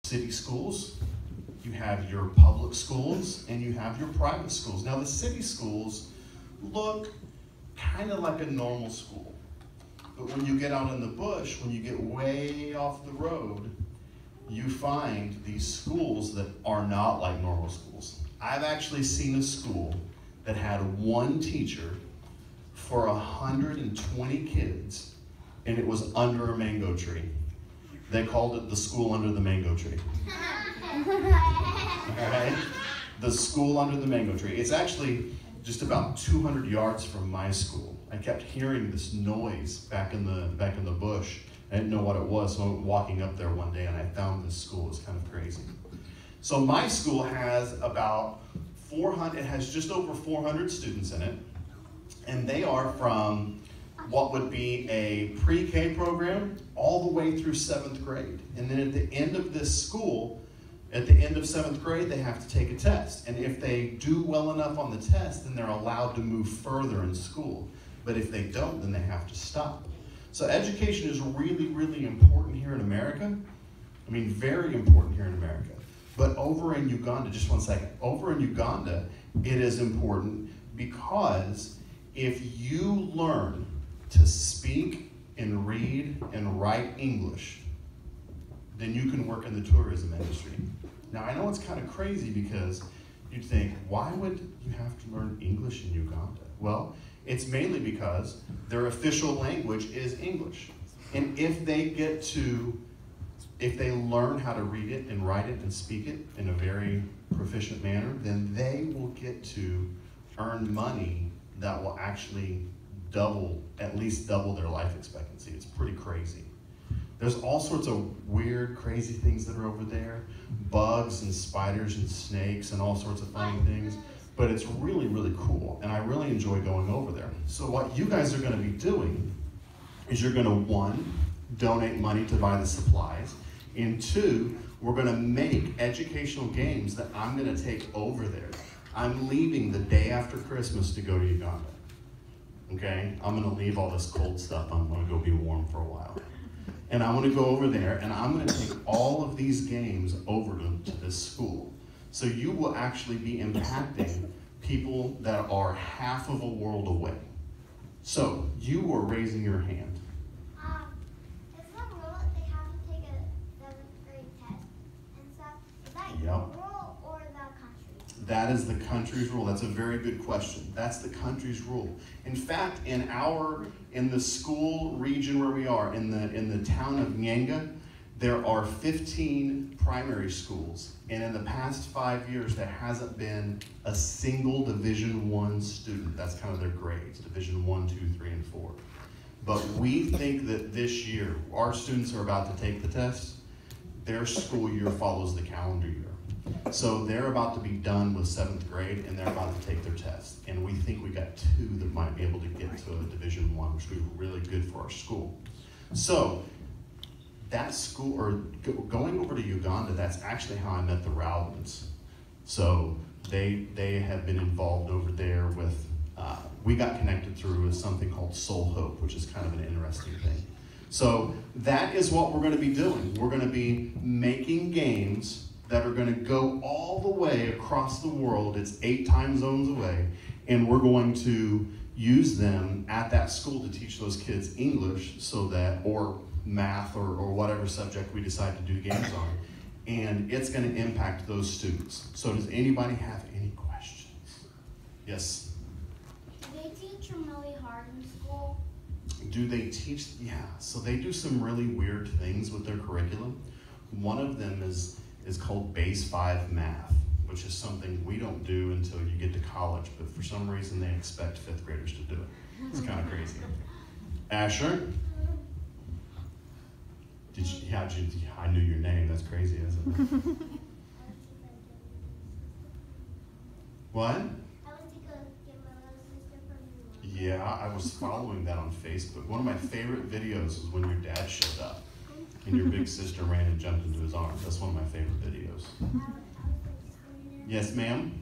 city schools, you have your public schools, and you have your private schools. Now the city schools look kind of like a normal school. But when you get out in the bush, when you get way off the road, you find these schools that are not like normal schools. I've actually seen a school that had one teacher for 120 kids, and it was under a mango tree. They called it the school under the mango tree. All right? The school under the mango tree. It's actually just about 200 yards from my school. I kept hearing this noise back in the bush. I didn't know what it was, so I went walking up there one day and I found this school. It's kind of crazy. So my school has about 400, it has just over 400 students in it, and they are from what would be a pre-K program all the way through 7th grade. And then at the end of this school, at the end of 7th grade, they have to take a test. And if they do well enough on the test, then they're allowed to move further in school. But if they don't, then they have to stop. So education is really, really important here in America. I mean, very important here in America. But over in Uganda, just one second, over in Uganda, it is important because if you learn to speak and read and write English, then you can work in the tourism industry. Now, I know it's kind of crazy because you'd think, why would you have to learn English in Uganda? Well, it's mainly because their official language is English. And if they learn how to read it and write it and speak it in a very proficient manner, then they will get to earn money that will actually at least double their life expectancy. It's pretty crazy. There's all sorts of weird, crazy things that are over there. Bugs and spiders and snakes and all sorts of funny things. But it's really, really cool, and I really enjoy going over there. So what you guys are gonna be doing is you're gonna, 1, donate money to buy the supplies, and 2, we're gonna make educational games that I'm gonna take over there. I'm leaving the day after Christmas to go to Uganda. Okay, I'm gonna leave all this cold stuff. I'm gonna go be warm for a while. And I'm gonna go over there and I'm gonna take all of these games over to this school. So you will actually be impacting people that are half of a world away. So you were raising your hand. Is the rule that they have to take a 7th grade test and stuff? Is that your rule or the country's? That is the country's rule. That's a very good question. That's the country's rule. In fact, in the school region where we are, in the town of Nyanga, there are 15 primary schools, and in the past 5 years, there hasn't been a single Division I student. That's kind of their grades, Division I, 2, 3, and 4. But we think that this year, our students are about to take the test. Their school year follows the calendar year. So they're about to be done with 7th grade, and they're about to take their test. And we think we got 2 that might be able to get to a Division I, which would be really good for our school. So that school, or going over to Uganda, that's actually how I met the Rowlands. So they have been involved over there with, we got connected through something called Soul Hope, which is kind of an interesting thing. So that is what we're gonna be doing. We're gonna be making games that are gonna go all the way across the world. It's 8 time zones away, and we're going to use them at that school to teach those kids English, so that, or math, or whatever subject we decide to do games on, and it's going to impact those students. So does anybody have any questions? Yes? Do they teach them really hard in school? Do they teach? Yeah, so they do some really weird things with their curriculum. One of them is called Base 5 Math, which is something we don't do until you get to college, but for some reason they expect 5th graders to do it. It's kind of crazy. Asher? I knew your name. That's crazy, isn't it? What? Yeah, I was following that on Facebook. One of my favorite videos was when your dad showed up and your big sister ran and jumped into his arms. That's one of my favorite videos. Yes, ma'am?